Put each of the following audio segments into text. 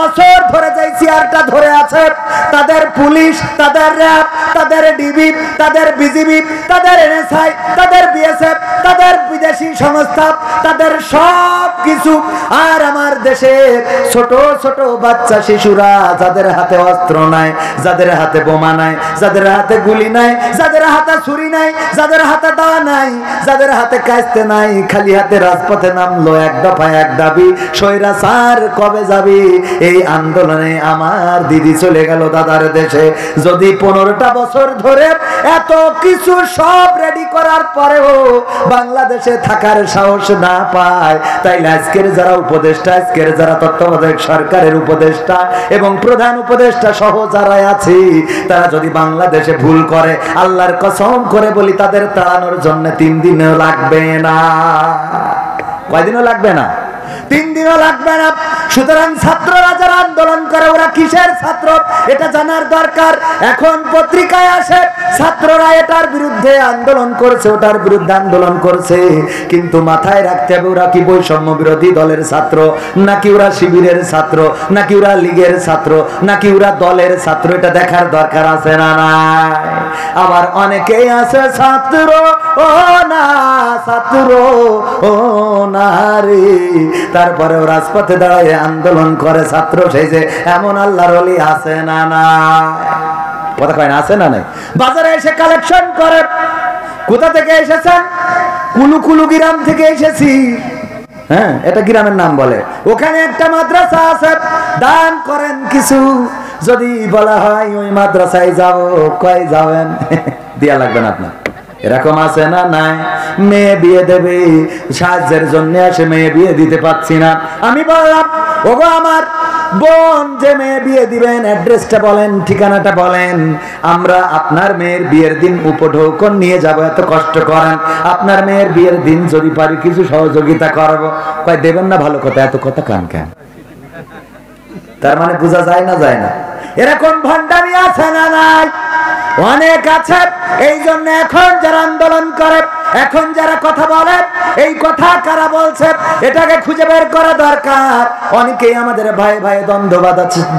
বছর ধরে যে চেয়ারটা ধরে আছে, তাদের পুলিশ, তাদের র্যাব, তাদের ডিবি, তাদের বিজিবি, তাদের এনএসআই, তাদের বিএসএফ, তাদের বিদেশি সংস্থা, তাদের সব কিছু। আর আমার দেশের ছোট ছোট বাচ্চা শিশুরা, যাদের হাতে অস্ত্র নাই, যাদের হাতে বোমা নাই, যাদের হাতে গুলি নাই, যাদের হাতে ছুরি নাই, যাদের হাতে দা নাই, যাদের হাতে কাস্তে নাই, খালি হাতে রাজপথে নামলো, এক দফা এক দাবি, স্বৈরাচার কবে যাবি? এই আন্দোলনে আমার দিদি চলে গেল দাদার দেশে। যদি 15টা বছর ধরে এত কিছু সব রেডি করার পরেও বাংলাদেশে থাকার সাহস না পায়, তাইলে আজকের যারা উপদেষ্টা, আজকের যারা তত্ত্বাবধায়ক সরকারের উপদেষ্টা এবং প্রধান উপদেষ্টা সহ যারা আছে, তারা যদি বাংলাদেশে ভুল করে, আল্লাহর কসম করে বলি, তাদের তাড়ানোর জন্য 3 দিনও লাগবে না। কয়দিনও লাগবে না? 3 দিনও লাগবে না। সুতরাং ছাত্ররা যারা আন্দোলন করে, ওরা কিসের ছাত্র এটা জানার দরকার। এখন পত্রিকায় আসে ছাত্ররা এটার বিরুদ্ধে আন্দোলন করছে, ওটার বিরুদ্ধে আন্দোলন করছে, কিন্তু মাথায় রাখতে হবে ওরা কি বৈষম্য বিরোধী দলের ছাত্র, নাকি ওরা শিবিরের ছাত্র, নাকি ওরা লীগের ছাত্র, নাকি ওরা দলের ছাত্র, এটা দেখার দরকার আছে না নাই? আবার অনেকেই আছে ছাত্র ও না, ছাত্র ও না রে, তারপরে রাজপথে দাঁড়ায় আন্দোলন করে ছাত্র সেই যে, এমন আল্লাহর ওলি আছে না নাই? কথা কয় না, আছে না নাই? বাজারে এসে কালেকশন করে। কোথা থেকে এসেছেন? কুলুকুলু গ্রাম থেকে এসেছি। হ্যাঁ, এটা গ্রামের নাম বলে। ওখানে একটা মাদ্রাসা আছে, দান করেন কিছু। যদি বলা হয় ওই মাদ্রাসায় যাও, কয় যাবেন? দিয়া লাগবে না আপনার। এরকম আছে না নাই? মেয়ে বিয়ে দেবে, সাহায্যের জন্য আসে, মেয়ে বিয়ে দিতে পারছি না। আমি বললাম, ওগো আমার বোন, যে মেয়ে বিয়ে দিবেন অ্যাড্রেসটা বলেন, ঠিকানাটা বলেন, আমরা আপনার মেয়ের বিয়ের দিন উপঢৌকন নিয়ে যাব, এত কষ্ট করেন, আপনার মেয়ের বিয়ের দিন যদি পারি কিছু সহযোগিতা করব। কয় দেবেন না? ভালো কথা, এত কথা কান কেন? তার মানে বোঝা যায় না, যায় না? এরকম ভণ্ডামি আছে না নাই? অনেক আছে। এই জন্য এখন যারা আন্দোলন করে, এখন যারা কথা বলে, এই কথা কারা বলছে এটাকে খুঁজে বের করা দরকার। অনেকেই আমাদের ভাই ভাই দ্বন্দ্ব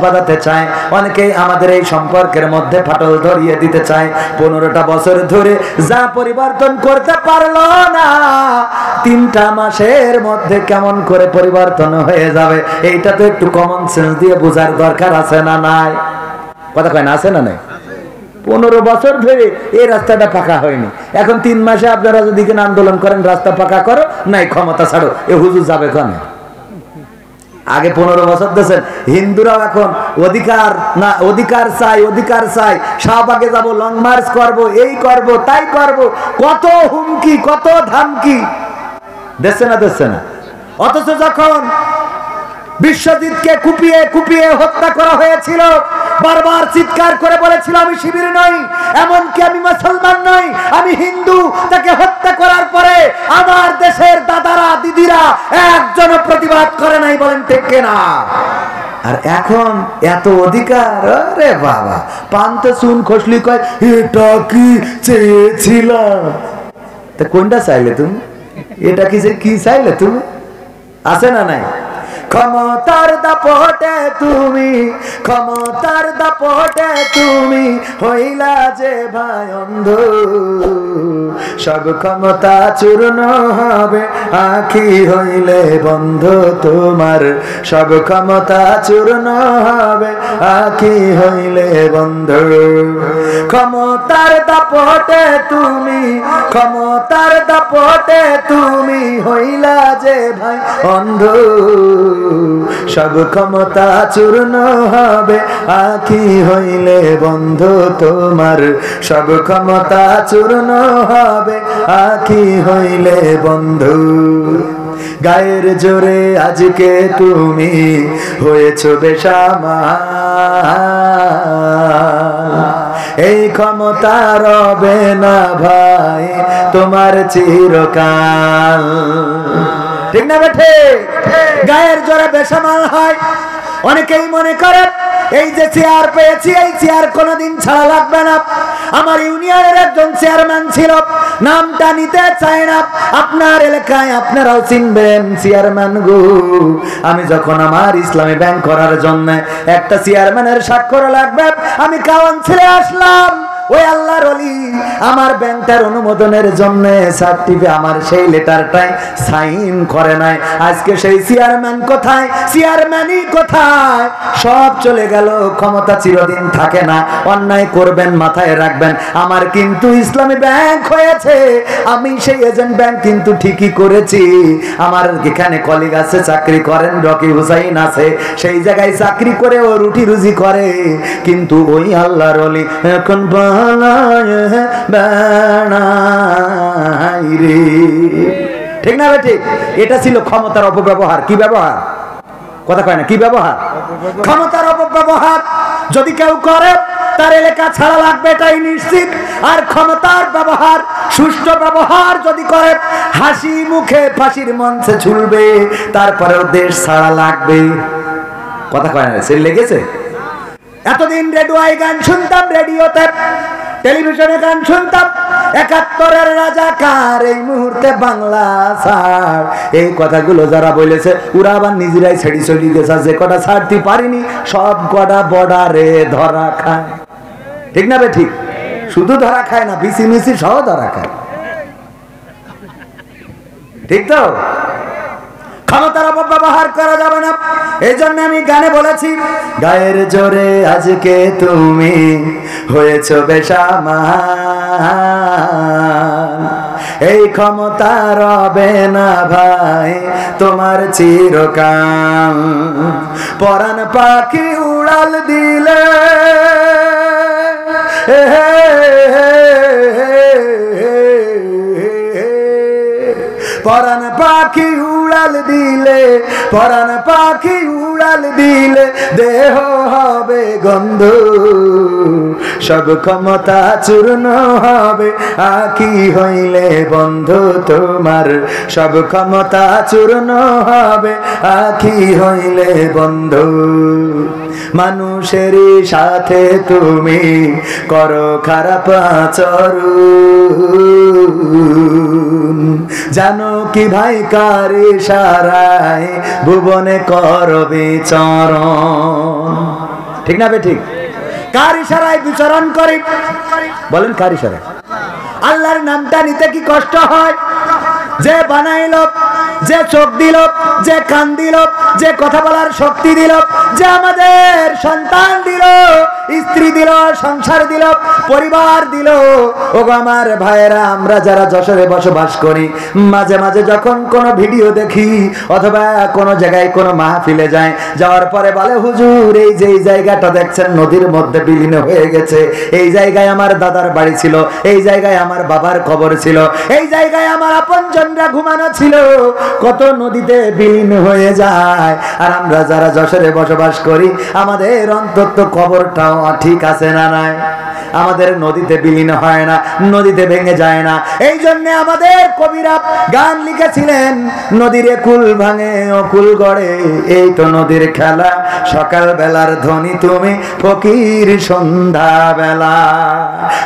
বাঁধাতে চায়, অনেকেই আমাদের এই সম্পর্কের মধ্যে ফাটল ধরিয়ে দিতে চায়। 15টা বছর ধরে যা পরিবর্তন করতে পারলো না, 3টা মাসের মধ্যে কেমন করে পরিবর্তন হয়ে যাবে, এইটা তো একটু কমন সেন্স দিয়ে বোঝার দরকার আছে না নাই? কথা কয় না, আছে না নাই? 15 বছর ধরে এই রাস্তাটা পাকা হয়নি, এখন 3 মাসে আপনারা যদি আন্দোলন করেন রাস্তা পাকা করো, নাই ক্ষমতা ছাড়ো, এ হুজুর যাবে কেন? আগে 15 বছর দিয়েছেন। হিন্দুরাও এখন অধিকার না, অধিকার চাই, অধিকার চাই, শাহবাগে যাব, লং মার্চ করব, এই করব, তাই করব, কত হুমকি, কত ধামকি দিচ্ছে না, দিচ্ছে না? অথচ যখন বিশ্বজিৎকে কুপিয়ে কুপিয়ে হত্যা করা হয়েছিল, বারবার চিৎকার করে বলেছিল আমি শিবির নই, এমনকি আমি মুসলমান নই, আমি হিন্দু। তাকে হত্যা করার পরে আমার দেশের দাদারা, দিদিরা একজন প্রতিবাদ করে নাই, বলেন ঠিক কিনা? আর এখন এত অধিকার, আরে বাবা, পান্তে চুন খসলি কয় এটা কি চেয়েছিলাম। তা কোনটা চাইলে তুমি? এটা কি চাইলে তুমি? আছে না নাই? ক্ষমতার দাপটে তুমি, ক্ষমতার দাপটে তুমি হইলা যে ভাই অন্ধ, সব ক্ষমতা চূর্ণ হবে আখি হইলে বন্ধ তোমার, সব ক্ষমতা চূর্ণ হবে আখি হইলে বন্ধ। ক্ষমতার দাপটে তুমি, ক্ষমতার দাপটে তুমি হইলা যে ভাই অন্ধ, সব ক্ষমতা চূর্ণ হবে আখি হইলে বন্ধু তোমার, সব ক্ষমতা চূর্ণ হবে আখি হইলে বন্ধু। গায়ের জোরে আজকে তুমি হয়েছো বেসামাল, এই ক্ষমতা রবে না ভাই তোমার চিরকাল। ঠিক না বেঠে? গায়ের জোরে বেসামাল হয়। অনেকেই মনে করে এই যে চেয়ার পেয়েছি, এই চেয়ার কোনোদিন ছাড়া লাগবে না। আমার ইউনিয়নের একজন চেয়ারম্যান ছিল, নামটা নিতে চায় না। আপনার এলাকায় আপনারাও চিনবেন চেয়ারম্যান গো। আমি যখন আমার ইসলামী ব্যাংক করার জন্য একটা চেয়ারম্যানের স্বাক্ষর লাগবে, আমি কাউন্সিলে আসলাম। ওই আল্লাহর ওলি আমার ব্যাংকটার অনুমোদনের জন্য সার্টিফিকেট আমার সেই লেটারটাই সাইন করে নাই। আজকে সেই চেয়ারম্যান কোথায়? চেয়ারম্যানই কোথায়? সব চলে গেল। ক্ষমতা চিরদিন থাকে না। অন্যায় করবেন মাথায় রাখবেন। আমার কিন্তু ইসলামী ব্যাংক হয়েছে, আমি সেই এজেন্ট ব্যাংক কিন্তু ঠিকই করেছি। আমার এখানে কলিগ আছে, চাকরি করেন, রকি হুসাইন আছে, সেই জায়গায় চাকরি করে ও রুটি রুজি করে। কিন্তু ওই আল্লাহর ওলি এখন ঠিক না ভাই? ঠিক। এটা ছিল ক্ষমতার অপব্যবহার। কি ব্যবহার? কথা কয় না, কি ব্যবহার? ক্ষমতার অপব্যবহার যদি কেউ করে তার এলাকা ছাড়া লাগবে, এটাই নিশ্চিত। আর ক্ষমতার ব্যবহার, সুষ্ঠু ব্যবহার যদি করে, হাসি মুখে ফাঁসির মঞ্চে ঝুলবে, তারপরেও দেশ ছাড়া লাগবে। কথা কয় না, সে লেগেছে। এতদিন রেডিওয় গান শুনতাম, রেডিওতে টেলিভিশনে গান শুনতাম, ৭১-এর রাজাকার, এই মুহূর্তে বাংলা ছাড়। এই কথাগুলো যারা বলেছে ওরা আবার নিজেরাই ছেড়ে চলে গেছে। যে কটা ছাড়তে পারিনি সব কটা বর্ডারে ধরা খায়। ঠিক না বে? ঠিক। শুধু ধরা খায় না, বিসি মিসি সহ ধরা খায়। ঠিক তো? ক্ষমতার অপব্যবহার করা যাবে না। এই জন্য আমি গানে বলেছি, গায়ের জোরে আজকে তুমি হয়েছ বেসামাল, এই ক্ষমতা রবে না ভাই তোমার চিরকাল। পরাণ পাখি উড়াল দিলে পরাণ পাখি উড়াল দিলে, পরাণ পাখি উড়াল দিলে, দেহ হবে গন্ধ, সব ক্ষমতা চূর্ণ হবে আঁখি হইলে বন্ধু তোমার, সব ক্ষমতা চূর্ণ হবে আঁখি হইলে বন্ধু। মানুষের সাথে তুমি করো খারাপ আচরণ, জানো কি ভাই কার ইশারায় ভুবনে করবে চরণ। ঠিক না বে? ঠিক। কার ইশারায় বিচরণ করি? বলেন কার ইশারায়? আল্লাহর নামটা নিতে কি কষ্ট হয়? যে বানাইল, যে চোখ দিল, যে কান দিল, যে কথা বলার শক্তি দিল, যে আমাদের সন্তান দিল, স্ত্রী দিল, সংসার দিল, পরিবার দিল। ওগো আমার ভাইয়েরা, আমরা যারা যশোরে বসবাস করি, মাঝে মাঝে যখন কোনো ভিডিও দেখি অথবা কোনো জায়গায় কোনো মাহফিলে যায়, যাওয়ার পরে বলে হুজুর এই যে এই জায়গাটা দেখছেন নদীর মধ্যে বিলীন হয়ে গেছে, এই জায়গায় আমার দাদার বাড়ি ছিল, এই জায়গায় আমার বাবার কবর ছিল, এই জায়গায় আমার আপনজনরা ঘুমানো ছিল। কত নদীতে বিলীন হয়ে যায়। আর আমরা যারা যশোরে বসবাস করি, আমাদের অন্তত কবরটাও ঠিক আছে না নাই? আমাদের নদীতে বিলীন হয় না, নদীতে ভেঙে যায় না। এই জন্য আমাদের কবিরা গান লিখেছিলেন, নদীরে কুল ভাঙে ও কুল গড়ে, এই তো নদীর খেলা, সকাল বেলার ধ্বনি তুমি ফকির সন্ধ্যা বেলা।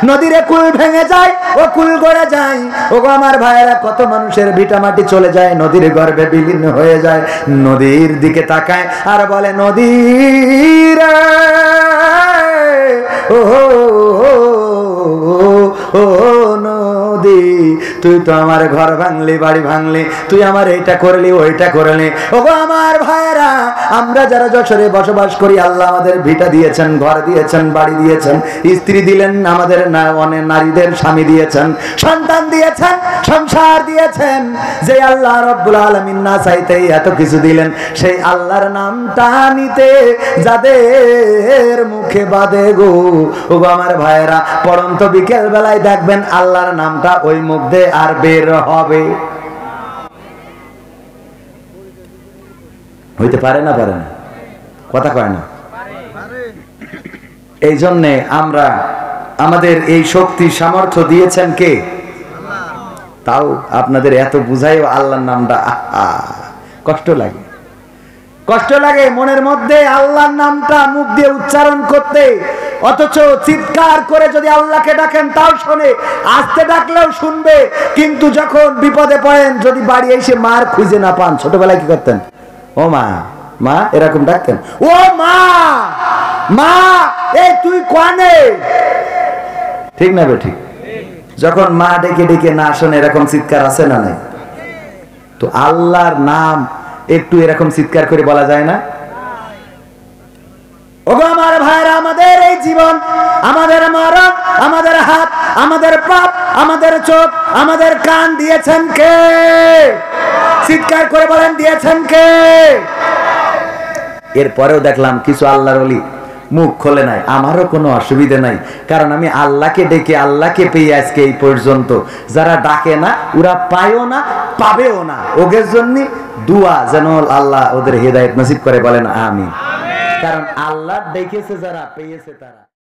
নদীরে কুল ভেঙে যায় ও কুল গড়ে যায়। ওগো আমার ভাইয়েরা, কত মানুষের ভিটামাটি চলে যায়, নদীর গর্ভে বিলীন হয়ে যায়। নদীর দিকে তাকায় আর বলে নদীর ও ও নদী, তুই তো আমার ঘর ভাঙলি, বাড়ি ভাঙলি, তুই আমার এইটা করলি, ওইটা করলি। ওগো আমার ভাইয়েরা, আমরা যারা যশোরে বসবাস করি, আল্লাহ আমাদের ভিটা দিয়েছেন, ঘর দিয়েছেন, বাড়ি দিয়েছেন, স্ত্রী দিলেন, আমাদের অনেক নারীদের স্বামী দিয়েছেন, সন্তান দিয়েছেন, সংসার দিয়েছেন। যে আল্লাহ রব্বুল আলামিন না চাইতেই এত কিছু দিলেন, সেই আল্লাহর নামটা নিতে যাদের মুখে বাদে গো, ওগো আমার ভাইয়েরা, পরন্ত বিকেল বেলায় দেখবেন আল্লাহর নামটা ওই মুখ দিয়ে আর বের হবে। হইতে পারে না? পারে না? কথা কয় না? এই জন্যে আমরা, আমাদের এই শক্তি সামর্থ্য দিয়েছেন কে? তাও আপনাদের এত বুঝাইও আল্লাহর নামটা কষ্ট লাগে। কষ্ট লাগে মনের মধ্যে আল্লাহর নামটা মুখ দিয়ে উচ্চারণ করতে, অথচ চিৎকার করে যদি আল্লাহকে ডাকেন তাও শোনে, আস্তে ডাকলেও শুনবে। কিন্তু যখন বিপদে পড়েন, যদি বাড়ি এসে মার খুঁজে না পান, ছোটবেলায় কি করতেন? ও মা, মা এরকম ডাকতেন, ও মা, মা এই তুই কোয়ানে, ঠিক না বে ঠিক? যখন মা ডেকে ডেকে না শোনে, এরকম চিৎকার আছে না নাই? তো আল্লাহর নাম একটু এরকম চিৎকার করে বলা যায় না? ওগো আমার ভাইরা, আমাদের এই জীবন, আমাদের মরণ, আমাদের হাত, আমাদের পাপ, আমাদের চোখ, আমাদের কান দিয়েছেন কে? চিৎকার করে বলেন, দিয়েছেন কে? এরপরেও দেখলাম কিছু আল্লাহর ওলি মুখ খোলে নাই। আমারও কোনো অসুবিধা নাই, কারণ আমি আল্লাহকে ডেকে আল্লাহকে পেয়ে আজকে এই পর্যন্ত। যারা ডাকে না ওরা পায়ও না, পাবেও না। ওদের জন্য দুয়া যেন আল্লাহ ওদের হেদায়েত নসিব করে, বলেন আমিন। কারণ আল্লাহ ডেকেছে যারা, পেয়েছে তারা।